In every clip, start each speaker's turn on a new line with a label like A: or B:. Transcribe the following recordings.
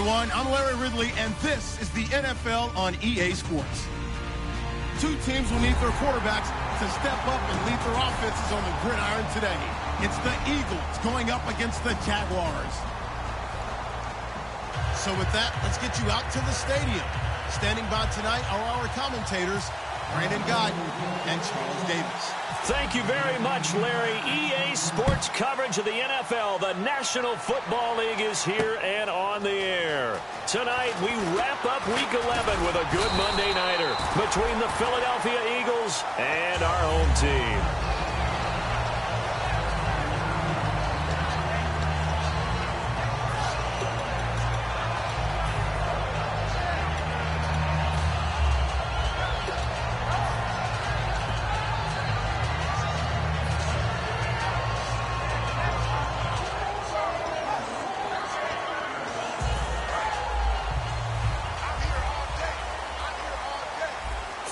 A: everyone. I'm Larry Ridley, and this is the NFL on EA Sports. Two teams will need their quarterbacks to step up and lead their offenses on the gridiron today. It's the Eagles going up against the Jaguars. So with that, let's get you out to the stadium. Standing by tonight are our commentators, Brandon Godden and Charles Davis.
B: Thank you very much, Larry. EA Sports coverage of the NFL. The National Football League is here and on the air. Tonight, we wrap up Week 11 with a good Monday nighter between the Philadelphia Eagles and our home team.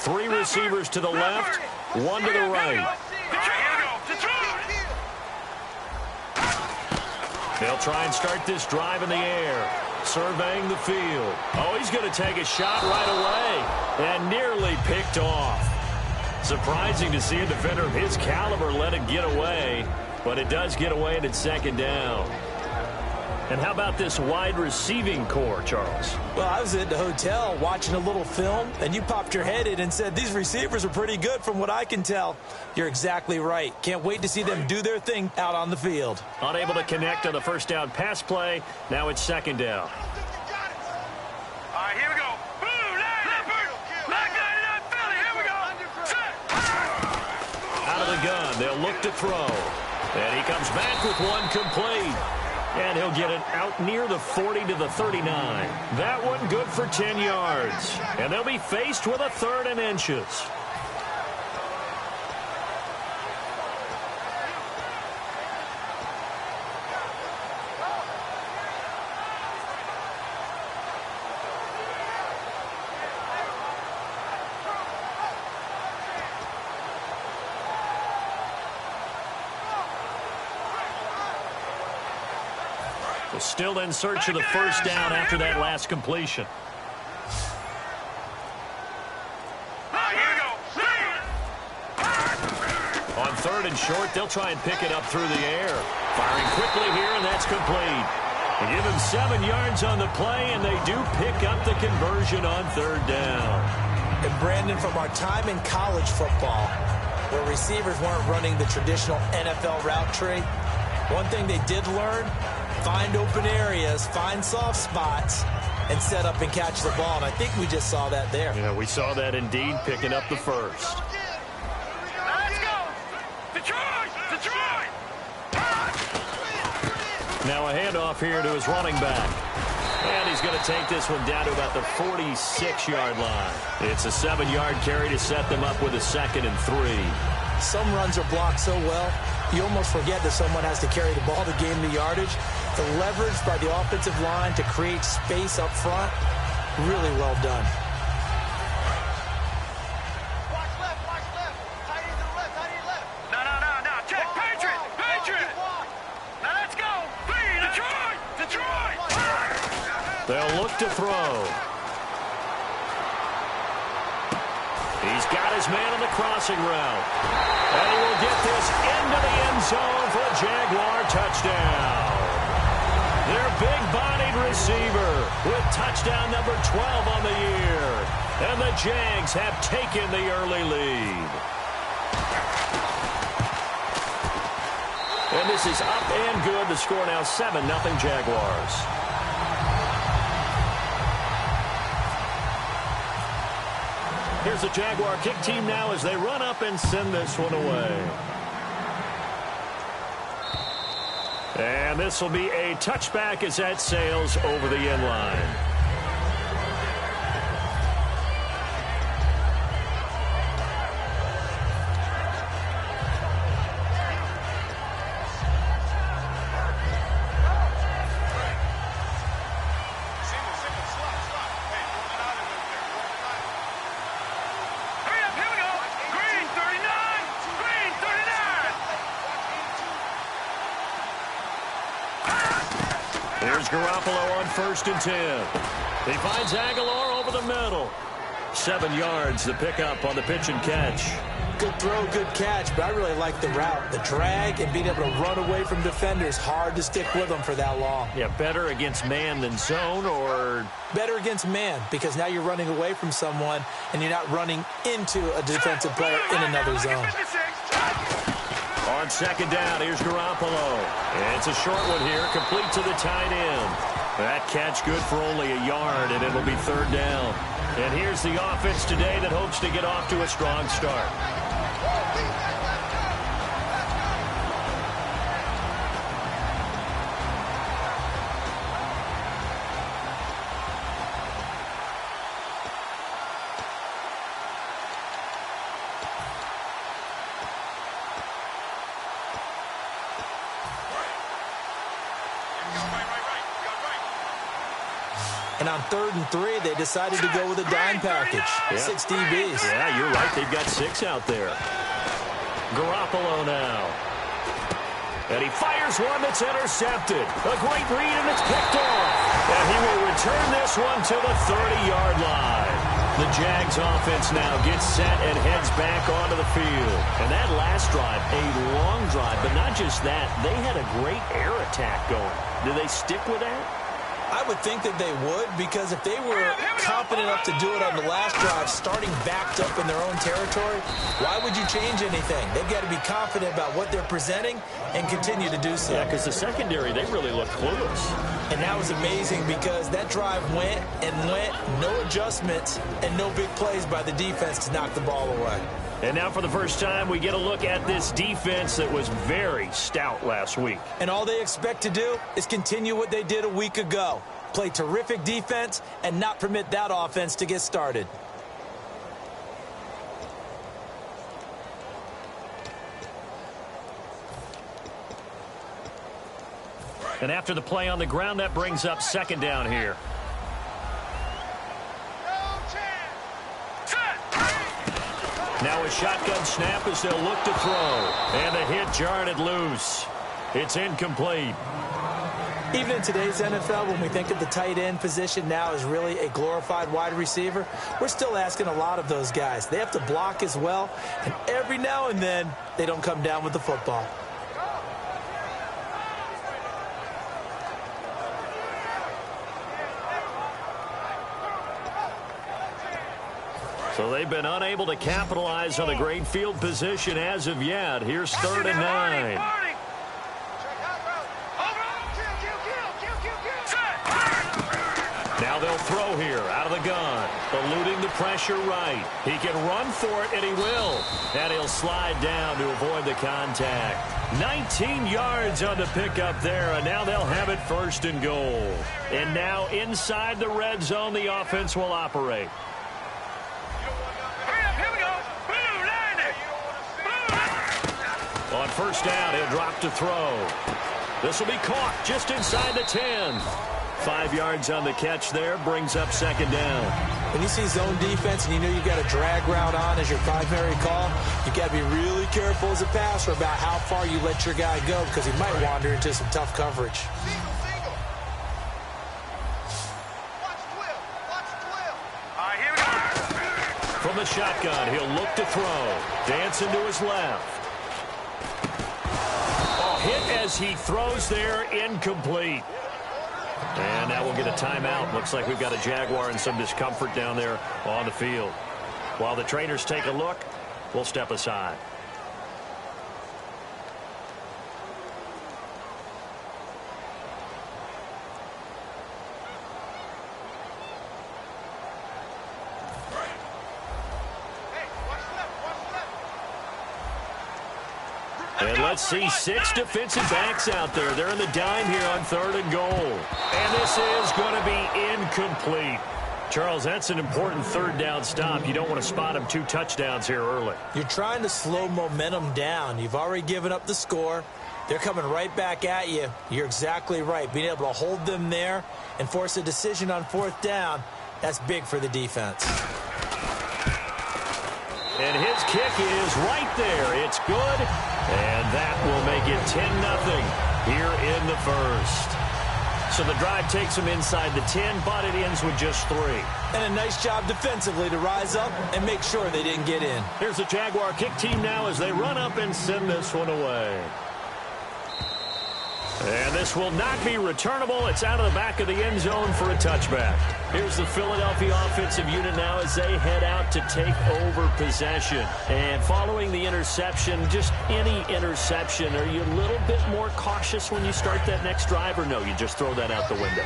B: Three receivers to the left, one to the right. They'll try and start this drive in the air, surveying the field. Oh, he's going to take a shot right away and nearly picked off. Surprising to see a defender of his caliber let it get away, but it does get away and it's second down. And how about this wide receiving core, Charles?
C: Well, I was at the hotel watching a little film, and you popped your head in and said, these receivers are pretty good from what I can tell. You're exactly right. Can't wait to see them do their thing out on the field.
B: Unable to connect on the first down pass play. Now it's second down.
D: All right, here we go.
B: Out of the gun, they'll look to throw. And he comes back with one complete. And he'll get it out near the 40 to the 39. That one good for 10 yards. And they'll be faced with a third and inches. Still in search of the first down after that last completion. On third and short, they'll try and pick it up through the air. Firing quickly here, and that's complete. They give him 7 yards on the play, and they do pick up the conversion on third down.
C: And Brandon, from our time in college football, where receivers weren't running the traditional NFL route tree, one thing they did learn: find open areas, find soft spots, and set up and catch the ball. And I think we just saw that there.
B: Yeah, we saw that indeed, picking up the first.
D: Let's go! Detroit! Detroit!
B: Now a handoff here to his running back. And he's going to take this one down to about the 46-yard line. It's a 7-yard carry to set them up with a 2nd and 3.
C: Some runs are blocked so well, you almost forget that someone has to carry the ball to gain the yardage. The leverage by the offensive line to create space up front, really well done.
D: Watch left, watch left. Tight end to the left, tight end left. No. Check, Patriot. Now let's go. Detroit, Detroit.
B: They'll look to throw. He's got his man on the crossing route. And he will get this into the end zone for a Jaguar touchdown. Their big-bodied receiver with touchdown number 12 on the year. And the Jags have taken the early lead. And this is up and good. The score now 7-0 Jaguars. Here's the Jaguar kick team now as they run up and send this one away. And this will be a touchback as that sails over the end line. Here's Garoppolo on 1st and 10. He finds Aguilar over the middle. 7 yards, the pickup on the pitch and catch.
C: Good throw, good catch, but I really like the route. The drag and being able to run away from defenders, hard to stick with them for that long.
B: Yeah, better against man than zone, or?
C: Better against man, because now you're running away from someone and you're not running into a defensive player in another zone.
B: On 2nd down, here's Garoppolo. It's a short one here, complete to the tight end. That catch good for only a yard, and it'll be 3rd down. And here's the offense today that hopes to get off to a strong start.
C: And on 3rd and 3, they decided to go with a dime package.
B: Yeah.
C: 6 DBs.
B: Yeah, you're right. They've got 6 out there. Garoppolo now. And he fires one that's intercepted. A great read, and it's picked off. And he will return this one to the 30-yard line. The Jags offense now gets set and heads back onto the field. And that last drive, a long drive, but not just that. They had a great air attack going. Do they stick with that?
C: I would think that they would, because if they were confident enough to do it on the last drive, starting backed up in their own territory, why would you change anything? They've got to be confident about what they're presenting and continue to do so.
B: Yeah, because the secondary, they really looked clueless.
C: And that was amazing, because that drive went and went, no adjustments, and no big plays by the defense to knock the ball away.
B: And now for the first time, we get a look at this defense that was very stout last week.
C: And all they expect to do is continue what they did a week ago. Play terrific defense and not permit that offense to get started.
B: And after the play on the ground, that brings up 2nd down here. Now a shotgun snap as they'll look to throw. And the hit jarred it loose. It's incomplete.
C: Even in today's NFL, when we think of the tight end position now as really a glorified wide receiver, we're still asking a lot of those guys. They have to block as well, and every now and then, they don't come down with the football.
B: So they've been unable to capitalize on a great field position as of yet. Here's 3rd and 9. Now they'll throw here out of the gun. Eluding the pressure right. He can run for it, and he will. And he'll slide down to avoid the contact. 19 yards on the pickup there, and now they'll have it 1st and goal. And now inside the red zone, the offense will operate. On 1st down, he'll drop to throw. This will be caught just inside the 10. 5 yards on the catch there, brings up 2nd down.
C: When you see zone defense and you know you've got a drag route on as your primary call, you've got to be really careful as a passer about how far you let your guy go, because he might wander into some tough coverage.
B: From the shotgun, he'll look to throw. Dancing to his left. Hit as he throws there, incomplete. And now we'll get a timeout. Looks like we've got a Jaguar in some discomfort down there on the field. While the trainers take a look, we'll step aside. And let's see 6 defensive backs out there. They're in the dime here on 3rd and goal. And this is going to be incomplete. Charles, that's an important 3rd down stop. You don't want to spot him 2 touchdowns here early.
C: You're trying to slow momentum down. You've already given up the score. They're coming right back at you. You're exactly right. Being able to hold them there and force a decision on 4th down, that's big for the defense.
B: And his kick is right there. It's good. And that will make it 10-0 here in the 1st. So the drive takes them inside the 10, but it ends with just 3.
C: And a nice job defensively to rise up and make sure they didn't get in.
B: Here's the Jaguar kick team now as they run up and send this one away. And this will not be returnable. It's out of the back of the end zone for a touchback. Here's the Philadelphia offensive unit now as they head out to take over possession. And following the interception, just any interception, are you a little bit more cautious when you start that next drive, or no, you just throw that out the window?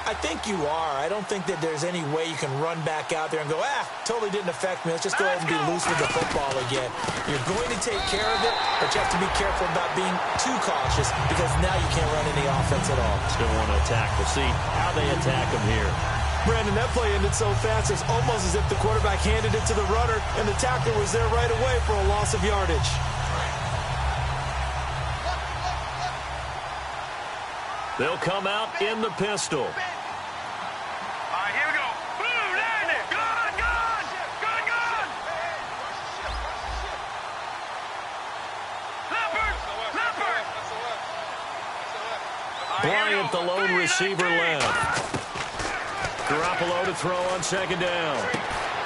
C: I think you are. I don't think that there's any way you can run back out there and go, totally didn't affect me. Let's just go ahead and be loose with the football again. You're going to take care of it, but you have to be careful about being too cautious because now you can't run any offense at all.
B: Still want to attack. We'll see how they attack them here.
C: Brandon, that play ended so fast, it's almost as if the quarterback handed it to the runner and the tackler was there right away for a loss of yardage.
B: They'll come out in the pistol.
D: All right, here we go. Boom, down there. Gone, gone. Gone, gone. Leopard, leopard.
B: Bryant, the lone receiver left. Garoppolo to throw on second down.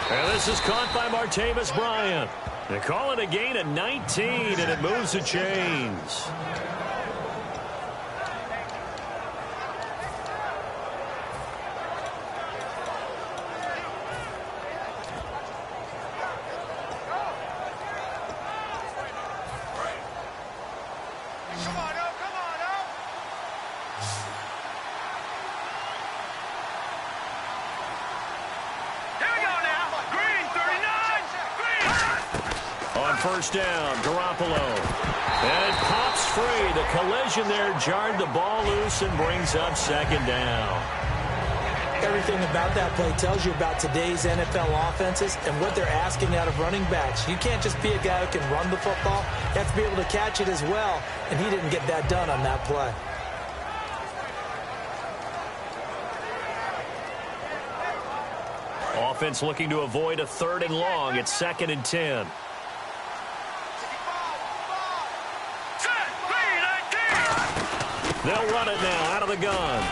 B: And this is caught by Martavis Bryant. They call it a gain of 19, and it moves the chains. First down, Garoppolo. And it pops free. The collision there jarred the ball loose and brings up second down.
C: Everything about that play tells you about today's NFL offenses and what they're asking out of running backs. You can't just be a guy who can run the football. You have to be able to catch it as well, and he didn't get that done on that play.
B: Offense looking to avoid a 3rd and long. It's 2nd and 10. They'll run it now out of the gun.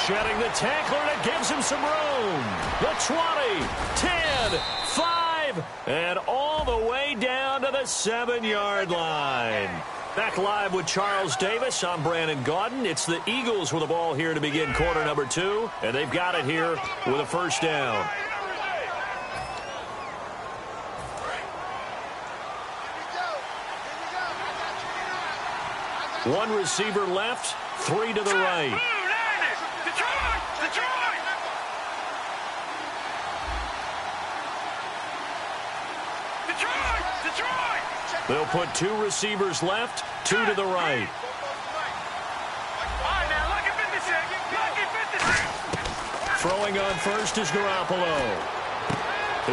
B: Shedding the tackler, and it gives him some room. The 20, 10, 5, and all the way down to the 7-yard line. Back live with Charles Davis. I'm Brandon Gaudin. It's the Eagles with the ball here to begin quarter number 2, and they've got it here with a first down. One receiver left, 3 to the right.
D: Detroit! Detroit! Detroit! Detroit!
B: They'll put 2 receivers left, 2 to the right.
D: All right, now, look at 56. Look at 56.
B: Throwing on first is Garoppolo.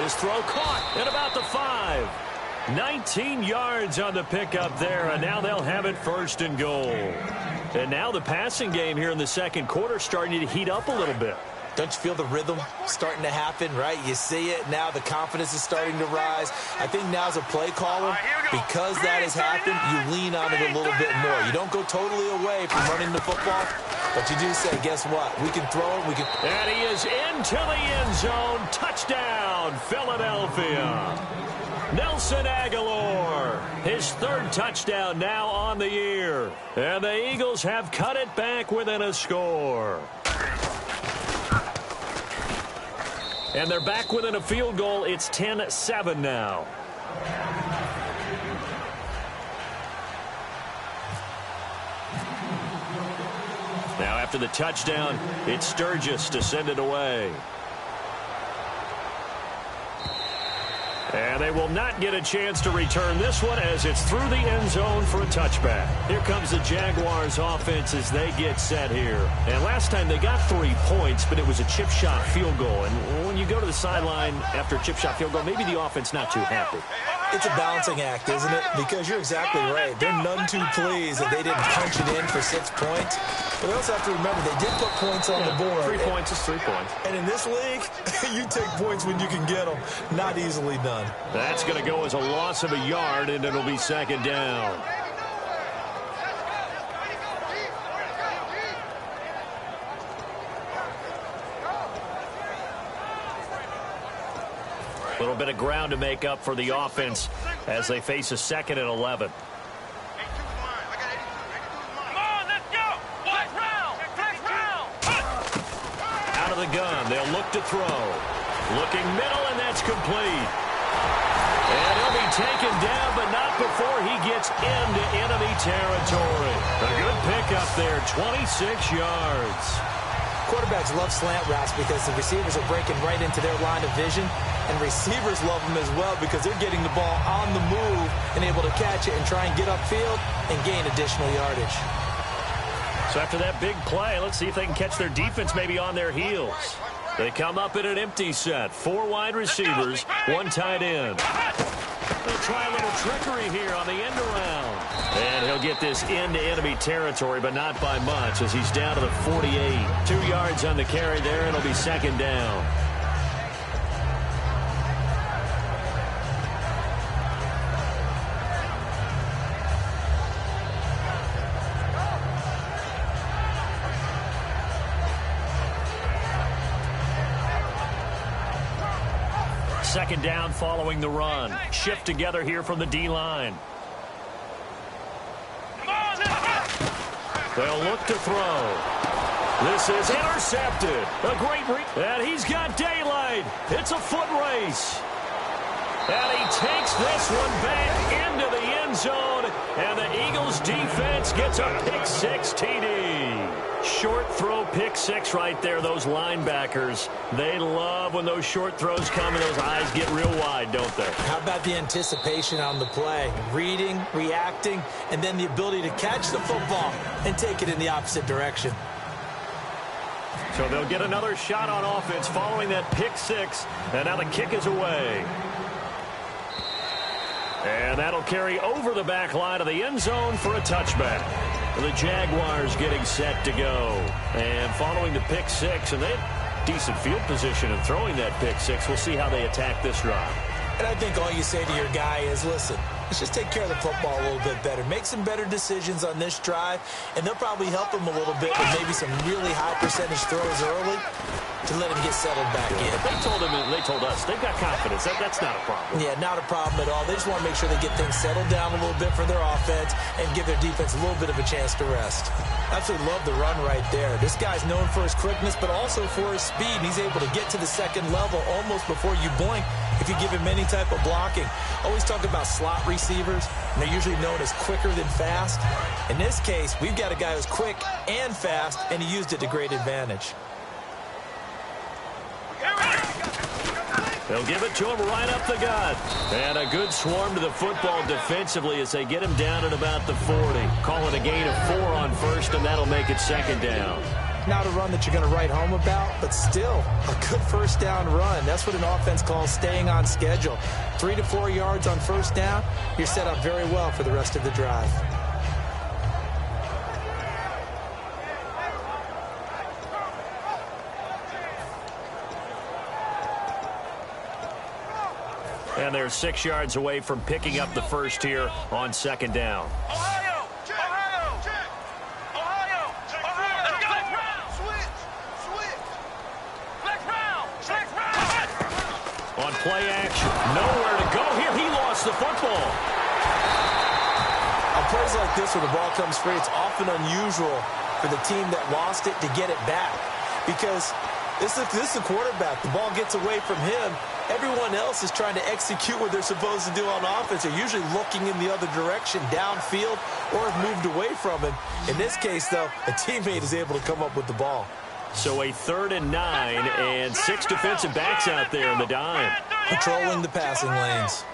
B: His throw caught at about the 5. 19 yards on the pickup there, and now they'll have it 1st and goal. And now the passing game here in the second quarter starting to heat up a little bit.
C: Don't you feel the rhythm starting to happen, right? You see it now. The confidence is starting to rise. I think now as a play caller, because that has happened, you lean on it a little bit more. You don't go totally away from running the football, but you do say, guess what? We can throw it. We can.
B: And he is into the end zone. Touchdown, Philadelphia. Nelson Aguilar, his 3rd touchdown now on the year. And the Eagles have cut it back within a score. And they're back within a field goal. It's 10-7 now. Now after the touchdown, it's Sturgis to send it away. And they will not get a chance to return this one as it's through the end zone for a touchback. Here comes the Jaguars offense as they get set here. And last time they got 3 points, but it was a chip shot field goal. And when you go to the sideline after a chip shot field goal, maybe the offense not too happy.
C: It's a balancing act, isn't it? Because you're exactly right. They're none too pleased that they didn't punch it in for 6 points. But they also have to remember they did put points on the board.
B: 3 points is 3 points.
C: And in this league, you take points when you can get them. Not easily done.
B: That's going to go as a loss of a yard, and it'll be 2nd down. A little bit of ground to make up for the offense as they face a 2nd and 11. Out of the gun, they'll look to throw. Looking middle, and that's complete. And he'll be taken down, but not before he gets into enemy territory. A good pickup there, 26 yards.
C: Quarterbacks love slant routes because the receivers are breaking right into their line of vision, and receivers love them as well because they're getting the ball on the move and able to catch it and try and get upfield and gain additional yardage.
B: So after that big play, let's see if they can catch their defense maybe on their heels. They come up in an empty set. 4 wide receivers, 1 tight end. They'll try a little trickery here on the end around. And he'll get this into enemy territory, but not by much as he's down to the 48. 2 yards on the carry there, and it'll be 2nd down. Second down following the run. Shift together here from the D-line. They'll look to throw. This is intercepted. A great and he's got daylight. It's a foot race. And he takes this one back into the end zone. And the Eagles defense gets a pick-6 TD. Short throw pick-6 right there. Those linebackers, they love when those short throws come and those eyes get real wide, don't they?
C: How about the anticipation on the play? Reading, reacting, and then the ability to catch the football and take it in the opposite direction.
B: So they'll get another shot on offense following that pick-6. And now the kick is away. And that'll carry over the back line of the end zone for a touchback. The Jaguars getting set to go. And following the pick-6, and they had decent field position in throwing that pick-6. We'll see how they attack this drive.
C: And I think all you say to your guy is, listen, let's just take care of the football a little bit better. Make some better decisions on this drive, and they'll probably help him a little bit with maybe some really high percentage throws early to let him get settled back in.
B: They told us they've got confidence. That's not a problem.
C: Yeah, not a problem at all. They just want to make sure they get things settled down a little bit for their offense and give their defense a little bit of a chance to rest. Absolutely love the run right there. This guy's known for his quickness, but also for his speed. And he's able to get to the second level almost before you blink if you give him any type of blocking. Always talk about slot receivers, and they're usually known as quicker than fast. In this case, we've got a guy who's quick and fast, and he used it to great advantage.
B: They'll give it to him right up the gut. And a good swarm to the football defensively as they get him down at about the 40. Call it a gain of 4 on first, and that'll make it 2nd down.
C: Not a run that you're going to write home about, but still a good first down run. That's what an offense calls staying on schedule. 3 to 4 yards on first down, you're set up very well for the rest of the drive.
B: And they're 6 yards away from picking up the first here on 2nd down.
D: Ohio! Ohio! Ohio! Ohio! Flex round! Switch! Flex round!
B: On play action. Nowhere to go here. He lost the football.
C: On plays like this where the ball comes free, it's often unusual for the team that lost it to get it back. Because this is the quarterback. The ball gets away from him. Everyone else is trying to execute what they're supposed to do on offense. They're usually looking in the other direction, downfield, or have moved away from him. In this case, though, a teammate is able to come up with the ball.
B: So a 3rd and 9, and 6 defensive backs out there in the dime.
C: Patrolling the passing lanes.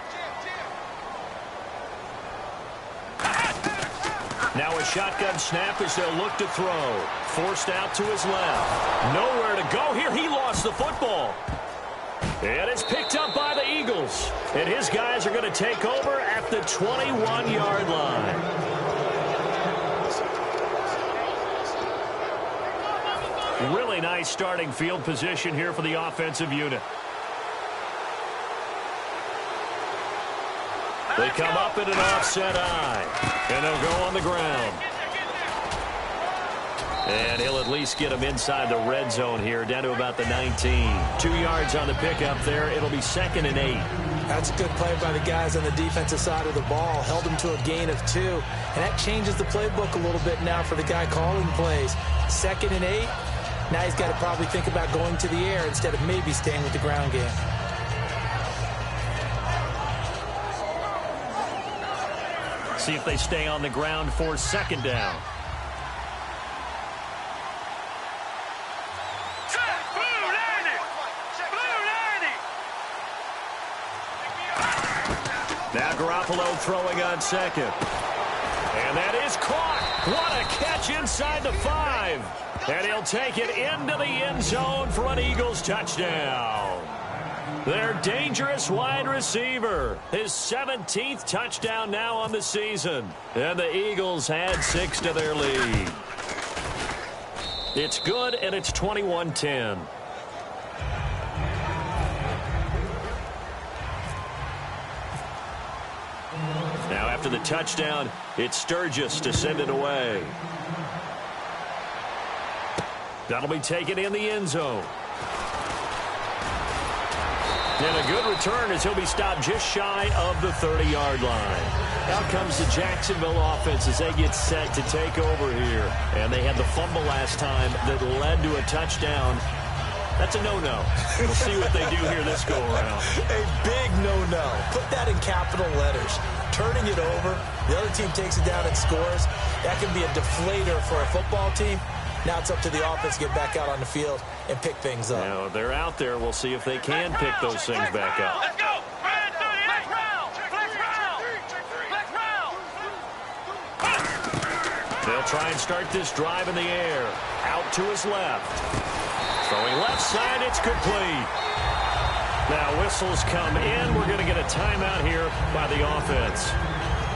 B: Now a shotgun snap as they'll look to throw. Forced out to his left. Nowhere to go here. He lost the football. And it's picked up by the Eagles. And his guys are going to take over at the 21-yard line. Really nice starting field position here for the offensive unit. They come up in an offset eye. And they'll go on the ground. And he'll at least get him inside the red zone here, down to about the 19. 2 yards on the pickup there. It'll be 2nd and 8.
C: That's a good play by the guys on the defensive side of the ball. Held him to a gain of 2. And that changes the playbook a little bit now for the guy calling plays. 2nd and 8. Now he's got to probably think about going to the air instead of maybe staying with the ground game.
B: See if they stay on the ground for 2nd down. Now Garoppolo throwing on 2nd. And that is caught. What a catch inside the 5. And he'll take it into the end zone for an Eagles touchdown. Their dangerous wide receiver. His 17th touchdown now on the season. And the Eagles add 6 to their lead. It's good, and it's 21-10. Now after the touchdown, it's Sturgis to send it away. That'll be taken in the end zone. And a good return as he'll be stopped just shy of the 30-yard line. Out comes the Jacksonville offense as they get set to take over here. And they had the fumble last time that led to a touchdown. That's a no-no. We'll see what they do here this go-around.
C: A big no-no. Put that in capital letters. Turning it over, the other team takes it down and scores. That can be a deflator for a football team. Now it's up to the offense to get back out on the field and pick things up.
B: Now, they're out there. We'll see if they can pick those things back up.
D: Let's go! Flex round!
B: They'll try and start this drive in the air. Out to his left. Throwing left side, it's complete. Now whistles come in. We're going to get a timeout here by the offense.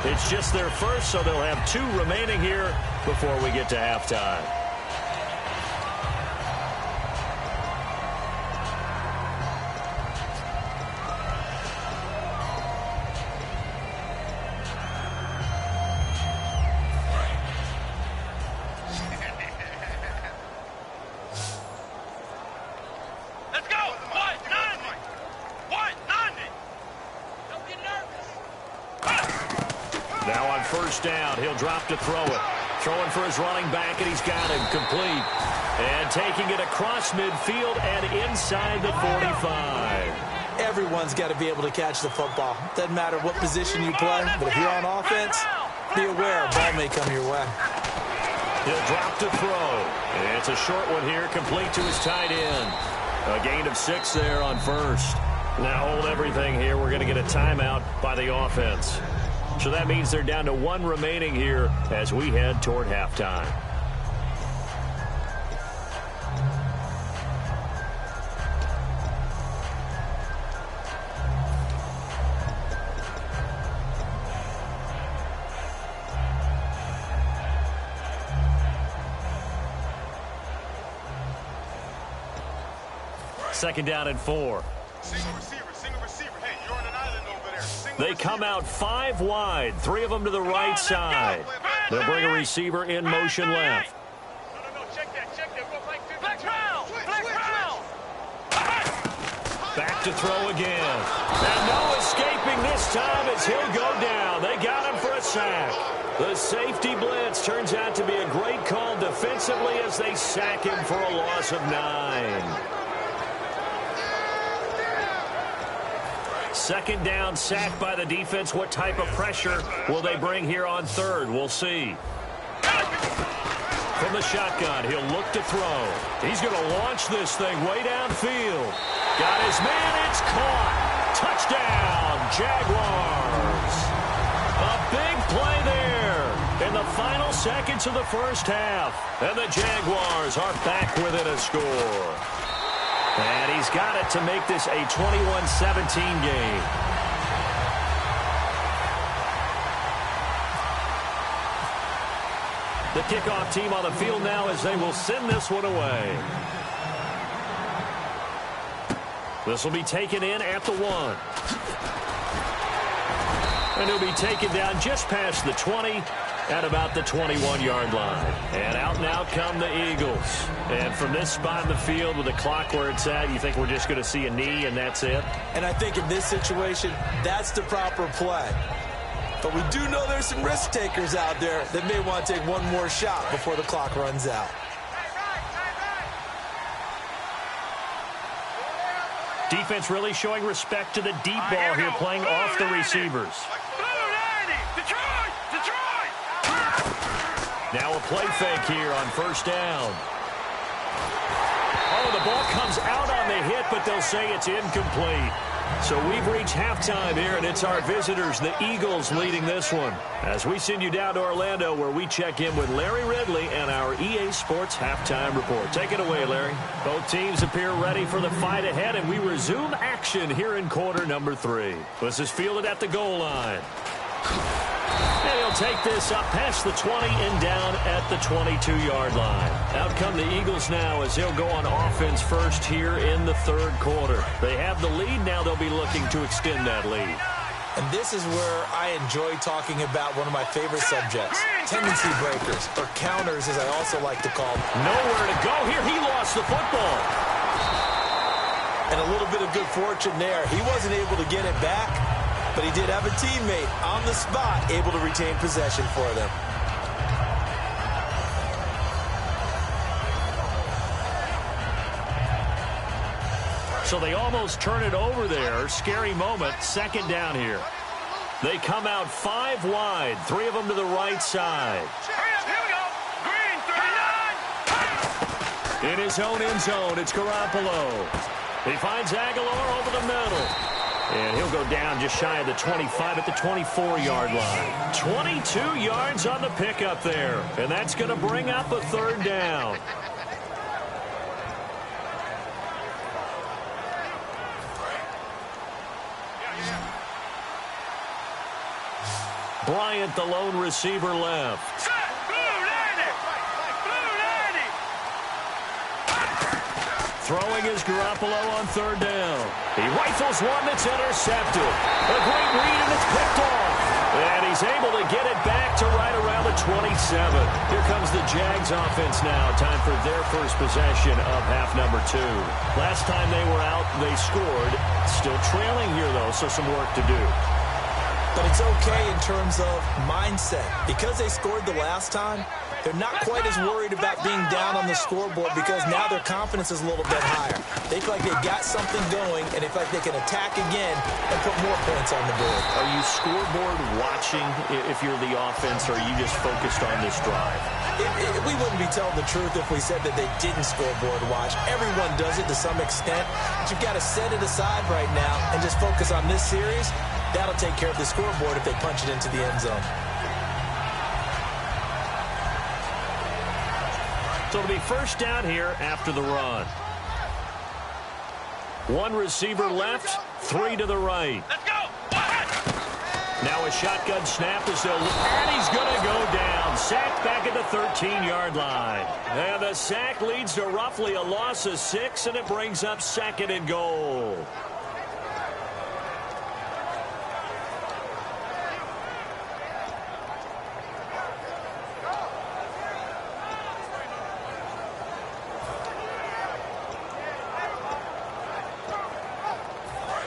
B: It's just their first, so they'll have 2 remaining here before we get to halftime. Down. He'll drop to throw it. Throwing for his running back, and he's got him complete. And taking it across midfield and inside the 45.
C: Everyone's got to be able to catch the football. Doesn't matter what position you play, but if you're on offense, be aware a ball may come your way.
B: He'll drop to throw. And it's a short one here, complete to his tight end. A gain of 6 there on first. Now hold everything here. We're going to get a timeout by the offense. So that means they're down to 1 remaining here as we head toward halftime. Second down and 4.
E: Single receiver. Hey, you're on an island over there.
B: They come out 5 wide, 3 of them to the right side. They'll bring a receiver in motion left.
E: No, check that.
D: Flex round!
B: Back to throw again. And no escaping this time as he'll go down. They got him for a sack. The safety blitz turns out to be a great call defensively as they sack him for a loss of 9. Second down, sack by the defense. What type of pressure will they bring here on third? We'll see. From the shotgun, he'll look to throw. He's going to launch this thing way downfield. Got his man, it's caught. Touchdown, Jaguars. A big play there in the final seconds of the first half. And the Jaguars are back within a score. And he's got it to make this a 21-17 game. The kickoff team on the field now as they will send this one away. This will be taken in at the 1. And he'll be taken down just past the 20 at about the 21-yard line. And out come the Eagles. And from this spot in the field with the clock where it's at, you think we're just going to see a knee and that's it?
C: And I think in this situation, that's the proper play. But we do know there's some risk takers out there that may want to take one more shot before the clock runs out.
B: Defense really showing respect to the deep ball here, playing off the receivers. Now a play fake here on first down. Oh, the ball comes out on the hit, but they'll say it's incomplete. So we've reached halftime here, and it's our visitors, the Eagles, leading this one. As we send you down to Orlando, where we check in with Larry Ridley and our EA Sports Halftime Report. Take it away, Larry. Both teams appear ready for the fight ahead, and we resume action here in quarter number 3. This is fielded at the goal line. And he'll take this up past the 20 and down at the 22-yard line. Out come the Eagles now as he'll go on offense first here in the third quarter. They have the lead. Now they'll be looking to extend that lead.
C: And this is where I enjoy talking about one of my favorite subjects, tendency breakers, or counters as I also like to call them.
B: Nowhere to go here. He lost the football.
C: And a little bit of good fortune there. He wasn't able to get it back, but he did have a teammate on the spot able to retain possession for them.
B: So they almost turn it over there. Scary moment. Second down here. They come out 5 wide. 3 of them to the right side. In his own end zone, it's Garoppolo. He finds Aguilar over the middle. And he'll go down just shy of the 25 at the 24-yard line. 22 yards on the pickup there. And that's going to bring up a third down. Bryant, the lone receiver, left. Throwing is Garoppolo on third down. He rifles one that's intercepted. A great read, and it's picked off. And he's able to get it back to right around the 27. Here comes the Jags offense now. Time for their first possession of half number 2. Last time they were out, they scored. Still trailing here, though, so some work to do.
C: But it's okay in terms of mindset. Because they scored the last time, they're not quite as worried about being down on the scoreboard because now their confidence is a little bit higher. They feel like they've got something going, and they feel like they can attack again and put more points on the board.
B: Are you scoreboard watching if you're the offense, or are you just focused on this drive?
C: We wouldn't be telling the truth if we said that they didn't scoreboard watch. Everyone does it to some extent. But you've got to set it aside right now and just focus on this series. That'll take care of the scoreboard if they punch it into the end zone.
B: So it'll be first down here after the run. 1 receiver left, 3 to the right.
D: Let's go.
B: Now a shotgun snap as they'll, and he's going to go down. Sacked back at the 13-yard line. And the sack leads to roughly a loss of 6, and it brings up 2nd and goal.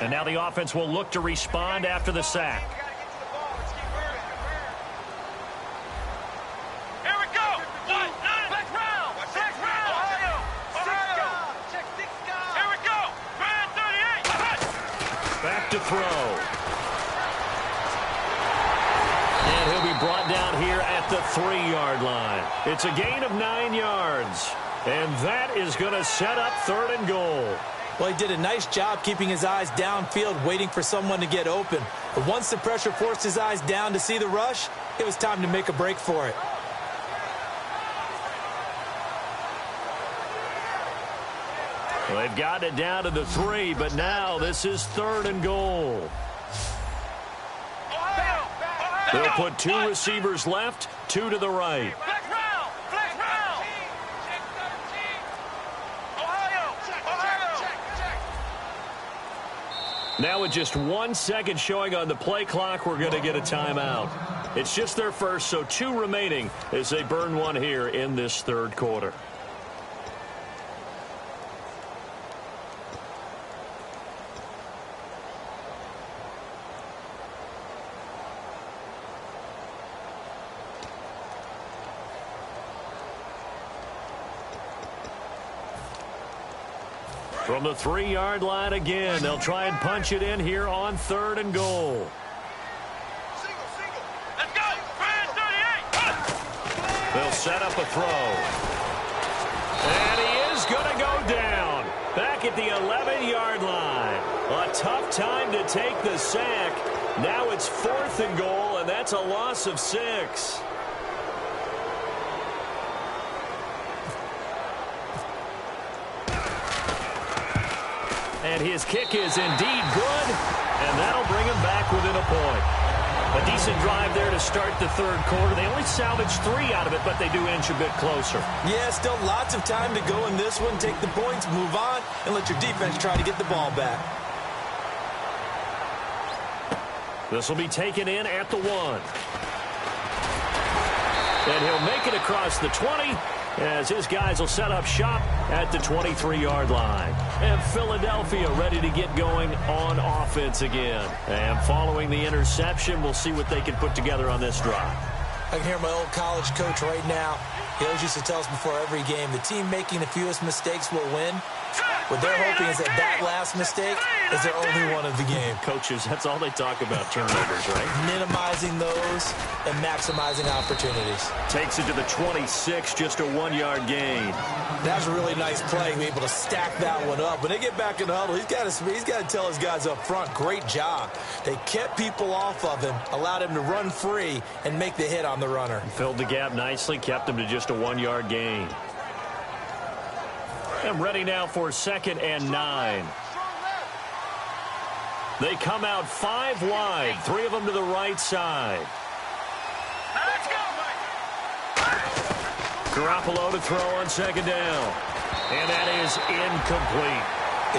B: And now the offense will look to respond after the sack.
D: Here we go. Black round. Ohio. Here we go. Brand 38.
B: Back to throw. And he'll be brought down here at the 3-yard line. It's a gain of 9 yards. And that is going to set up 3rd and goal.
C: Well, he did a nice job keeping his eyes downfield, waiting for someone to get open. But once the pressure forced his eyes down to see the rush, it was time to make a break for it.
B: Well, they've got it down to the 3, but now this is 3rd and goal. They'll put 2 receivers left, 2 to the right. Now with just 1 second showing on the play clock, we're going to get a timeout. It's just their first, so 2 remaining as they burn one here in this third quarter. From the 3-yard line again, they'll try and punch it in here on 3rd and goal.
D: Let's go! 38!
B: They'll set up a throw. And he is going to go down. Back at the 11-yard line. A tough time to take the sack. Now it's 4th and goal, and that's a loss of 6. And his kick is indeed good, and that'll bring him back within a point. A decent drive there to start the third quarter. They only salvaged 3 out of it, but they do inch a bit closer.
C: Yeah, still lots of time to go in this one. Take the points, move on, and let your defense try to get the ball back.
B: This will be taken in at the 1. And he'll make it across the 20 as his guys will set up shop at the 23-yard line. And Philadelphia ready to get going on offense again. And following the interception, we'll see what they can put together on this drive.
C: I can hear my old college coach right now. He always used to tell us before every game, the team making the fewest mistakes will win. What they're hoping is that last mistake is their only one of the game.
B: Coaches, that's all they talk about, turnovers, right?
C: Minimizing those and maximizing opportunities.
B: Takes it to the 26, just a 1-yard gain.
C: That was a really nice play, be able to stack that one up. When they get back in the huddle, he's got to tell his guys up front, great job. They kept people off of him, allowed him to run free and make the hit on the runner.
B: Filled the gap nicely, kept him to just a 1-yard gain. And ready now for 2nd and 9. They come out 5 wide, 3 of them to the right side.
D: Now let's go, Mike!
B: Garoppolo to throw on 2nd down. And that is incomplete.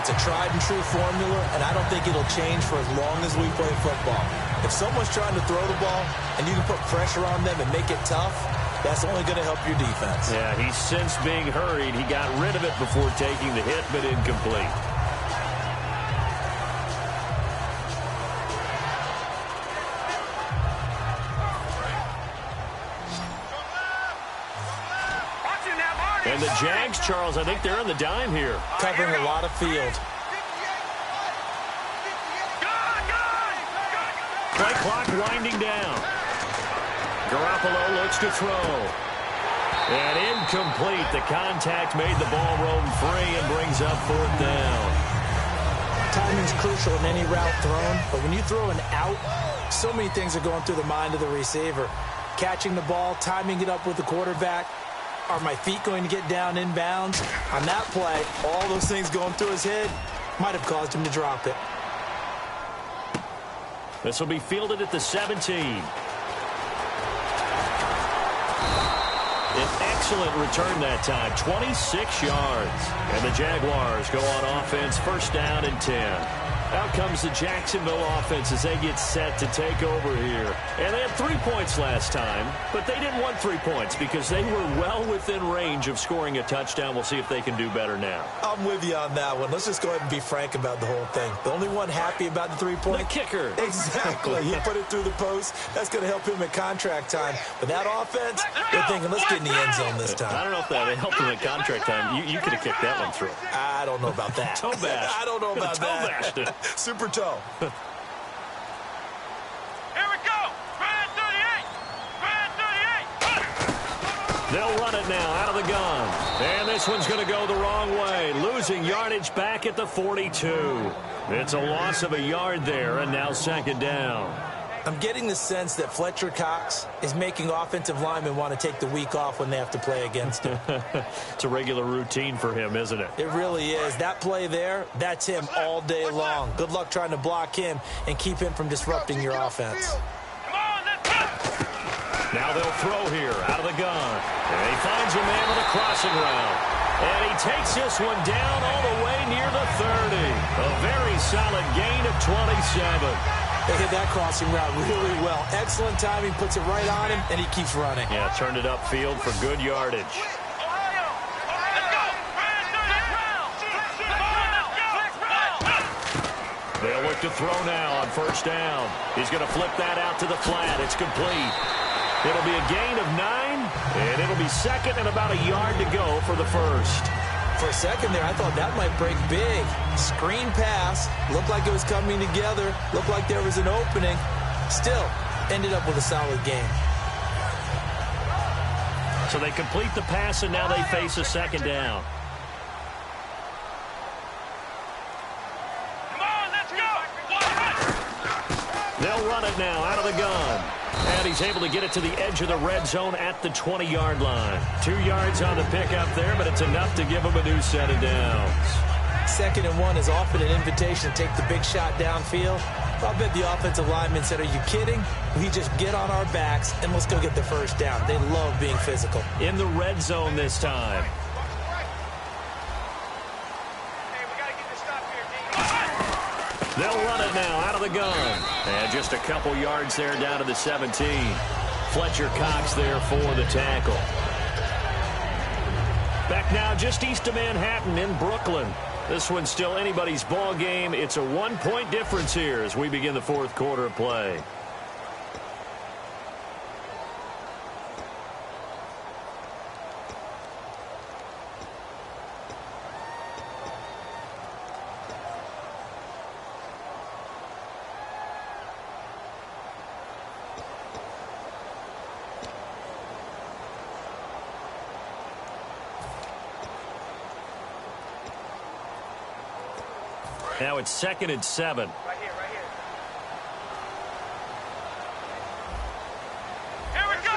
C: It's a tried and true formula, and I don't think it'll change for as long as we play football. If someone's trying to throw the ball and you can put pressure on them and make it tough, that's only going to help your defense.
B: Yeah, he's since being hurried. He got rid of it before taking the hit, but incomplete. And the Jags, Charles, I think they're on the dime here.
C: Covering a lot of field.
B: Play clock winding down. Garoppolo looks to throw. And incomplete. The contact made the ball roam free and brings up 4th down.
C: Timing's crucial in any route thrown, but when you throw an out, so many things are going through the mind of the receiver. Catching the ball, timing it up with the quarterback. Are my feet going to get down inbounds? On that play, all those things going through his head might have caused him to drop it.
B: This will be fielded at the 17. An excellent return that time, 26 yards. And the Jaguars go on offense, 1st down and 10. Out comes the Jacksonville offense as they get set to take over here. And they had 3 points last time, but they didn't want 3 points because they were well within range of scoring a touchdown. We'll see if they can do better now.
C: I'm with you on that one. Let's just go ahead and be frank about the whole thing. The only one happy about the 3-point?
B: The kicker.
C: Exactly. He put it through the post. That's going to help him at contract time. But that offense, they're thinking, let's get in the end zone this time.
B: I don't know if that helped him at contract time. You could have kicked that one through.
C: I don't know about that.
B: Toe bash.
C: I don't know about
B: toe
C: that.
B: Bashed it.
C: Super toe.
D: Here we go! Red 38! Red 38!
B: They'll run it now out of the gun. And this one's going to go the wrong way. Losing yardage back at the 42. It's a loss of a yard there, and now 2nd down.
C: I'm getting the sense that Fletcher Cox is making offensive linemen want to take the week off when they have to play against him.
B: It's a regular routine for him, isn't it?
C: It really is. That play there, that's him all day long. Good luck trying to block him and keep him from disrupting your offense.
B: Now they'll throw here out of the gun. And he finds a man with a crossing route. And he takes this one down all the way near the 30. A very solid gain of 27.
C: They hit that crossing route really well. Excellent timing, puts it right on him, and he keeps running.
B: Yeah, turned it upfield for good yardage. They'll look to throw now on first down. He's going to flip that out to the flat. It's complete. It'll be a gain of 9, and it'll be second and about a yard to go for the first.
C: For a second there, I thought that might break big. Screen pass. Looked like it was coming together. Looked like there was an opening. Still, ended up with a solid game.
B: So they complete the pass, and now they face a second down. They'll run it now out of the gun. And he's able to get it to the edge of the red zone at the 20-yard line. 2 yards on the pickup there, but it's enough to give him a new set of downs.
C: 2nd and 1 is often an invitation to take the big shot downfield. I bet the offensive lineman said, are you kidding? We just get on our backs and let's go get the first down. They love being physical.
B: In the red zone this time. They'll run it now out of the gun. And just a couple yards there down to the 17. Fletcher Cox there for the tackle. Back now just east of Manhattan in Brooklyn. This one's still anybody's ball game. It's a 1-point difference here as we begin the 4th quarter of play. Now it's 2nd and 7.
D: Right here, right here. Here we go.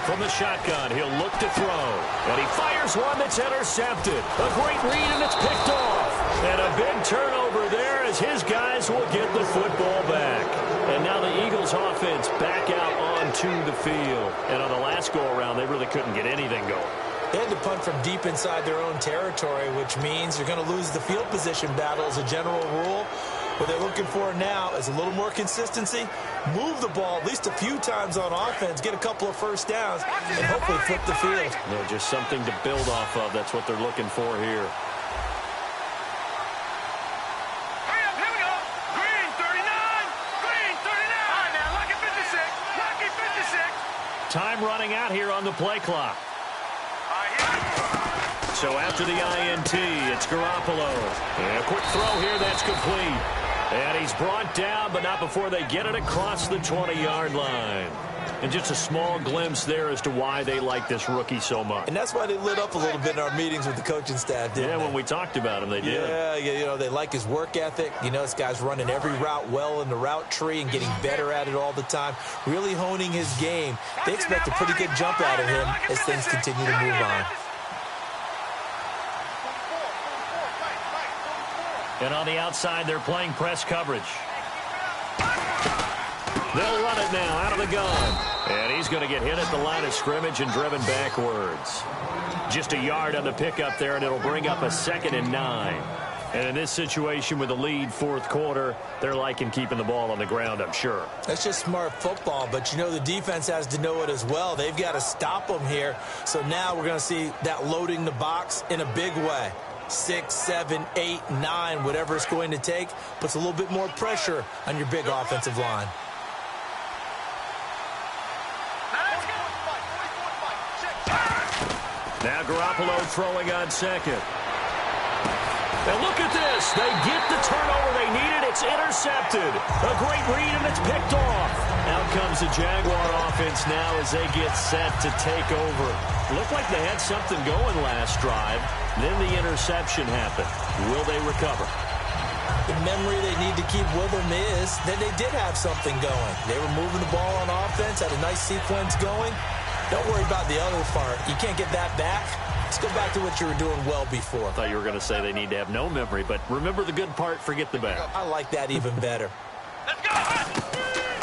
B: From the shotgun, he'll look to throw. And he fires one that's intercepted. A great read, and it's picked off. And a big turnover there as his guys will get the football back. And now the Eagles offense back out onto the field. And on the last go-around, they really couldn't get anything going.
C: They had to punt from deep inside their own territory, which means you're going to lose the field position battle as a general rule. What they're looking for now is a little more consistency, move the ball at least a few times on offense, get a couple of first downs, and hopefully flip the field.
B: No, just something to build off of. That's what they're looking for here.
D: Here we go. Green 39. Green 39. All right, now, lucky 56. Lucky 56.
B: Time running out here on the play clock. So after the INT, it's Garoppolo. And a quick throw here, that's complete. And he's brought down, but not before they get it across the 20-yard line. And just a small glimpse there as to why they like this rookie so much.
C: And that's why they lit up a little bit in our meetings with the coaching staff, didn't they?
B: When we talked about him, they did.
C: Yeah, you know, they like his work ethic. You know, this guy's running every route well in the route tree and getting better at it all the time, really honing his game. They expect a pretty good jump out of him as things continue to move on.
B: And on the outside, they're playing press coverage. They'll run it now out of the gun. And he's going to get hit at the line of scrimmage and driven backwards. Just a yard on the pickup there, and it'll bring up a 2nd and 9. And in this situation with the lead 4th quarter, they're liking keeping the ball on the ground, I'm sure.
C: That's just smart football, but you know the defense has to know it as well. They've got to stop them here. So now we're going to see that loading the box in a big way. 6, 7, 8, 9, whatever it's going to take, puts a little bit more pressure on your big offensive line.
B: Now Garoppolo throwing on 2nd. And look at this. They get the turnover they needed. It's intercepted. A great read, and it's picked off. Out comes the Jaguar offense now as they get set to take over. Looked like they had something going last drive. Then the interception happened. Will they recover?
C: The memory they need to keep with them is that they did have something going. They were moving the ball on offense, had a nice sequence going. Don't worry about the other part. You can't get that back. Let's go back to what you were doing well before.
B: I thought you were going to say they need to have no memory, but remember the good part, forget the bad.
C: I like that even better.
D: Let's go.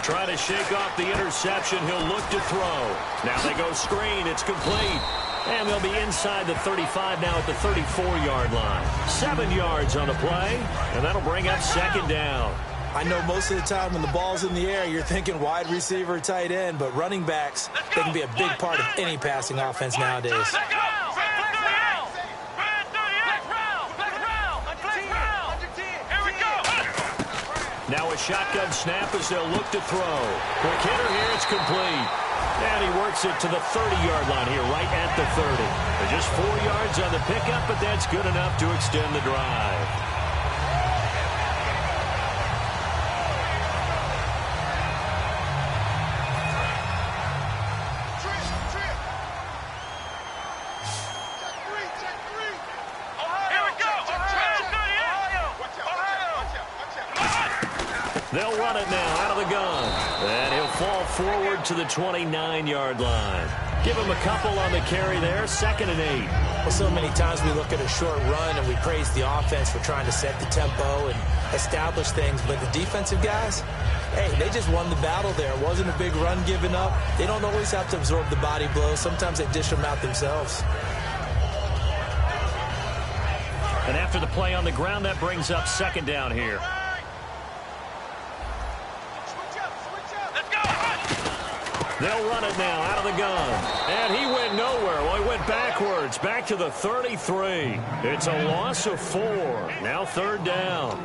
B: Trying to shake off the interception. He'll look to throw. Now they go screen. It's complete. And they'll be inside the 35 now at the 34-yard line. 7 yards on the play, and that'll bring up 2nd down.
C: I know most of the time when the ball's in the air, you're thinking wide receiver, tight end, but running backs, they can be a big part of any passing offense nowadays.
B: Now a shotgun snap as they'll look to throw. Quick hitter here, it's complete. And he works it to the 30-yard line here, right at the 30. They're just 4 yards on the pickup, but that's good enough to extend the drive. They'll run it now out of the gun. And he'll fall forward to the 29-yard line. Give him a couple on the carry there, 2nd and 8.
C: Well, so many times we look at a short run and we praise the offense for trying to set the tempo and establish things. But the defensive guys, hey, they just won the battle there. It wasn't a big run given up. They don't always have to absorb the body blows. Sometimes they dish them out themselves.
B: And after the play on the ground, that brings up 2nd down here. They'll run it now out of the gun. And he went nowhere. Well, he went backwards, back to the 33. It's a loss of 4. Now 3rd down.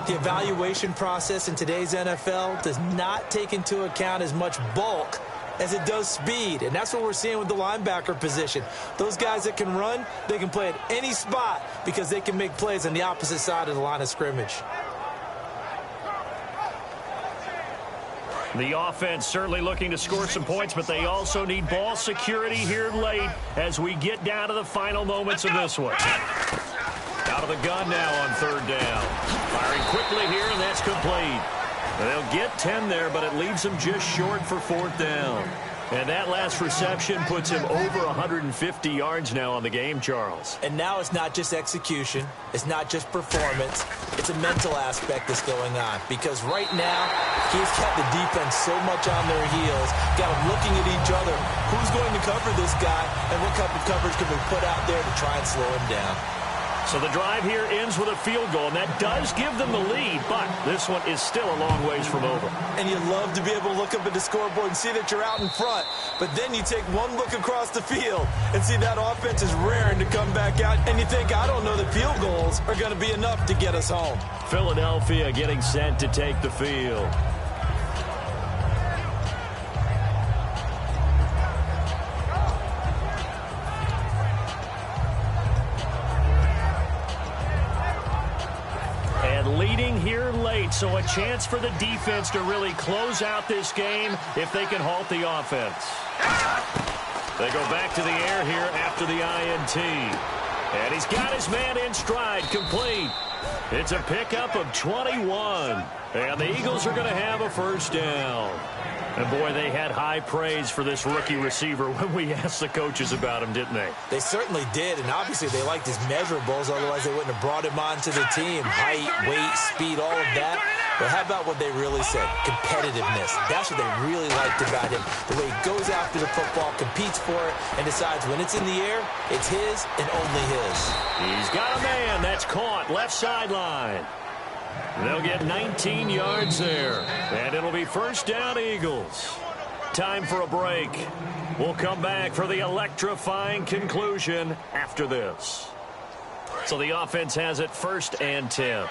C: The evaluation process in today's NFL does not take into account as much bulk as it does speed. And that's what we're seeing with the linebacker position. Those guys that can run, they can play at any spot because they can make plays on the opposite side of the line of scrimmage.
B: The offense certainly looking to score some points, but they also need ball security here late as we get down to the final moments of this one. Out of the gun now on 3rd down. Firing quickly here, and that's complete. They'll get 10 there, but it leaves them just short for 4th down. And that last reception puts him over 150 yards now on the game, Charles.
C: And now it's not just execution. It's not just performance. It's a mental aspect that's going on. Because right now, he's kept the defense so much on their heels, got them looking at each other. Who's going to cover this guy, and what type of coverage can we put out there to try and slow him down?
B: So the drive here ends with a field goal, and that does give them the lead, but this one is still a long ways from over.
C: And you love to be able to look up at the scoreboard and see that you're out in front, but then you take one look across the field and see that offense is raring to come back out, and you think, I don't know that field goals are going to be enough to get us home.
B: Philadelphia getting set to take the field. Leading here late, so a chance for the defense to really close out this game if they can halt the offense. They go back to the air here after the INT. And he's got his man in stride, complete. It's a pickup of 21. And the Eagles are going to have a 1st down. And, boy, they had high praise for this rookie receiver when we asked the coaches about him, didn't they?
C: They certainly did, and obviously they liked his measurables. Otherwise, they wouldn't have brought him onto the team. Height, weight, speed, all of that. But how about what they really said? Competitiveness. That's what they really liked about him. The way he goes after the football, competes for it, and decides when it's in the air, it's his and only his.
B: He's got a man. That's caught. Left sideline. They'll get 19 yards there, and it'll be 1st down, Eagles. Time for a break. We'll come back for the electrifying conclusion after this. So the offense has it 1st and 10.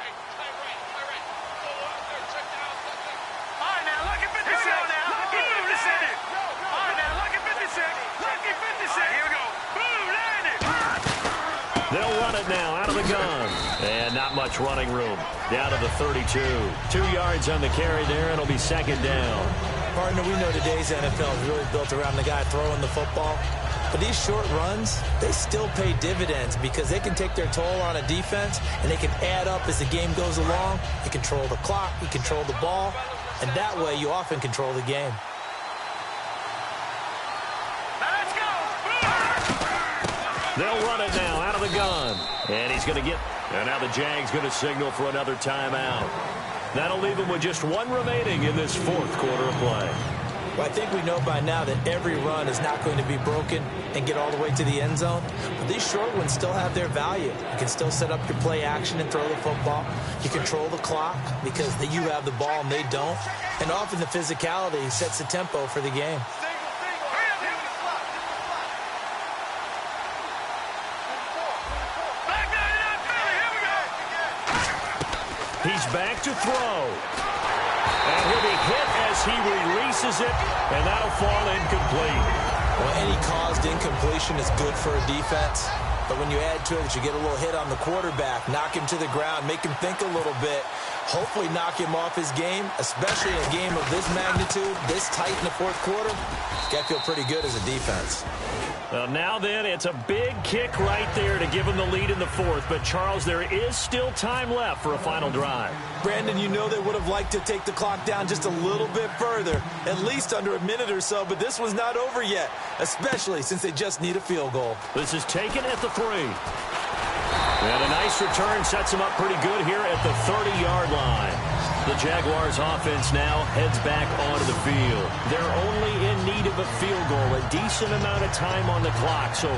B: They'll run it now out of the gun. And not much running room. Down to the 32. 2 yards on the carry there. It'll be 2nd down.
C: Partner, we know today's NFL is really built around the guy throwing the football. But these short runs, they still pay dividends because they can take their toll on a defense and they can add up as the game goes along. You control the clock, you control the ball, and that way you often control the game.
B: They'll run it now out of the gun. And he's going to get... And now the Jags going to signal for another timeout. That'll leave him with just 1 remaining in this 4th quarter of play.
C: Well, I think we know by now that every run is not going to be broken and get all the way to the end zone. But these short ones still have their value. You can still set up your play action and throw the football. You control the clock because you have the ball and they don't. And often the physicality sets the tempo for the game.
B: He's back to throw. And he'll be hit as he releases it, and that'll fall incomplete.
C: Well, any caused incompletion is good for a defense. But when you add to it that you get a little hit on the quarterback, knock him to the ground, make him think a little bit, hopefully knock him off his game, especially in a game of this magnitude, this tight in the fourth quarter, it's got to feel pretty good as a defense.
B: Well, now then, it's a big kick right there to give him the lead in the fourth. But, Charles, there is still time left for a final drive.
C: Brandon, you know they would have liked to take the clock down just a little bit further, at least under a minute or so, but this one's not over yet, especially since they just need a field goal.
B: This is taken at the 3. And a nice return sets him up pretty good here at the 30-yard line. The Jaguars offense now heads back onto the field. They're only in need of a field goal, a decent amount of time on the clock. So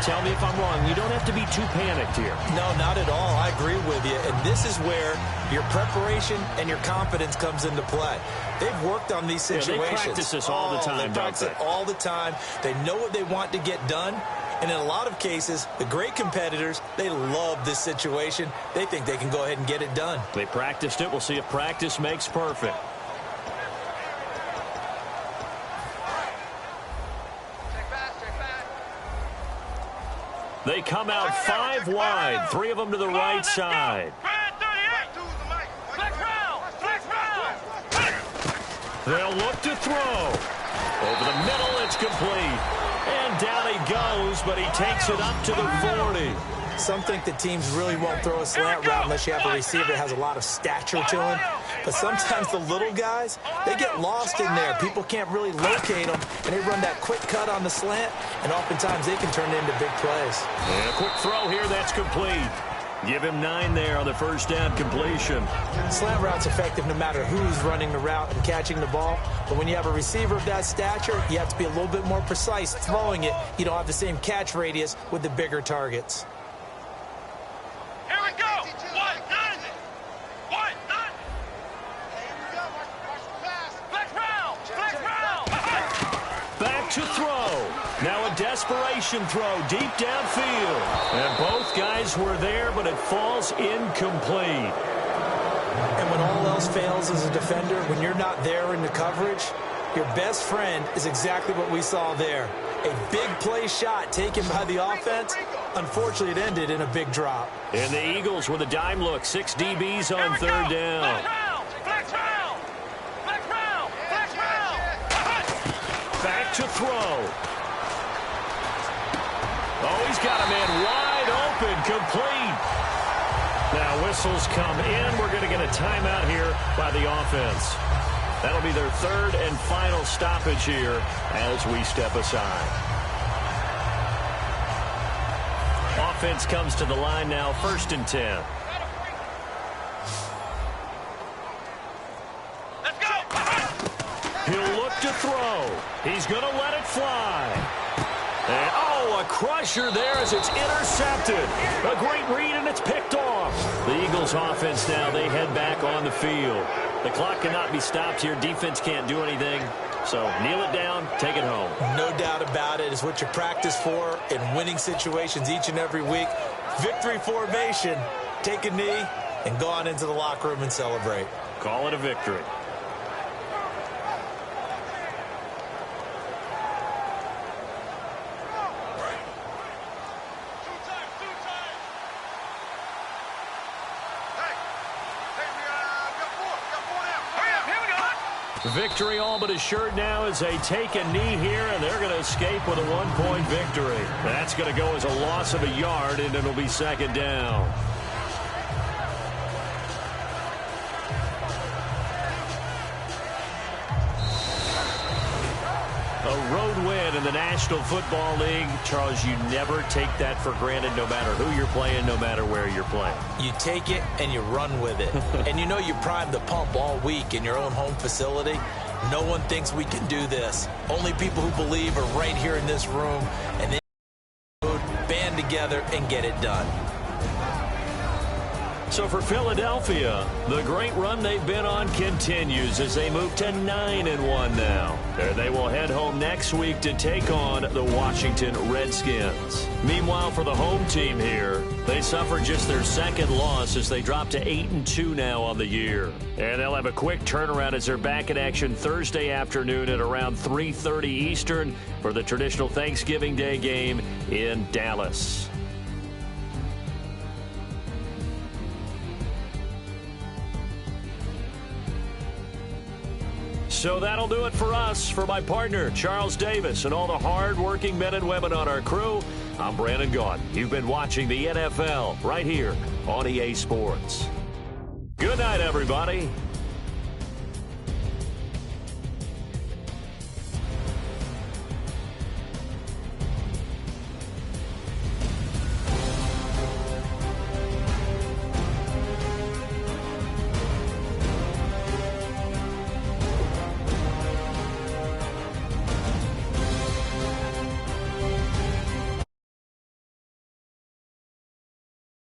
B: tell me if I'm wrong. You don't have to be too panicked here.
C: No, not at all. I agree with you. And this is where your preparation and your confidence comes into play. They've worked on these situations.
B: Yeah, they practice this all the time,
C: they practice it all the time. They know what they want to get done. And in a lot of cases, the great competitors, they love this situation. They think they can go ahead and get it done.
B: They practiced it. We'll see if practice makes perfect. They come out 5 wide, 3 of them to the right side. They'll look to throw. Over the middle, it's complete. And down he goes, but he takes it up to the 40.
C: Some think that teams really won't throw a slant route unless you have a receiver that has a lot of stature to him. But sometimes the little guys, they get lost in there. People can't really locate them, and they run that quick cut on the slant, and oftentimes they can turn it into big plays.
B: And a quick throw here, that's complete. Give him 9 there on the first down completion.
C: Slant route's effective no matter who's running the route and catching the ball. But when you have a receiver of that stature, you have to be a little bit more precise throwing it. You don't have the same catch radius with the bigger targets.
D: Here we go. One, none. One, none. Here we go. Watch the pass. Flex round. Flex round.
B: Back to throw. Now a desperation throw deep downfield. And both guys were there, but it falls incomplete.
C: And when all else fails as a defender, when you're not there in the coverage, your best friend is exactly what we saw there. A big play shot taken by the offense. Unfortunately, it ended in a big drop.
B: And the Eagles with a dime look. 6 DBs on third down.
D: Flex round. Flex round. Flex round.
B: Back to throw. Oh, he's got a man wide open, complete. Now whistles come in. We're going to get a timeout here by the offense. That'll be their 3rd and final stoppage here as we step aside. Offense comes to the line now, 1st and 10.
D: Let's go.
B: He'll look to throw. He's going to let it fly. And, oh, a crusher there as it's intercepted. A great read, and it's picked off. The Eagles offense now, they head back on the field. The clock cannot be stopped here. Defense can't do anything. So kneel it down, take it home.
C: No doubt about it. It's what you practice for in winning situations each and every week. Victory formation. Take a knee and go on into the locker room and celebrate.
B: Call it a victory. Victory all but assured now as they take a knee here, and they're going to escape with a 1-point victory. That's going to go as a loss of a yard, and it'll be 2nd down. A road win in the National Football League. Charles, you never take that for granted no matter who you're playing, no matter where you're playing.
C: You take it and you run with it. And you know you primed the pump all week in your own home facility. No one thinks we can do this. Only people who believe are right here in this room, and they band together and get it done.
B: So for Philadelphia, the great run they've been on continues as they move to 9-1 now. And they will head home next week to take on the Washington Redskins. Meanwhile, for the home team here, they suffered just their second loss as they drop to 8-2 now on the year. And they'll have a quick turnaround as they're back in action Thursday afternoon at around 3:30 Eastern for the traditional Thanksgiving Day game in Dallas. So that'll do it for us. For my partner, Charles Davis, and all the hard-working men and women on our crew, I'm Brandon Gaudin. You've been watching the NFL right here on EA Sports. Good night, everybody.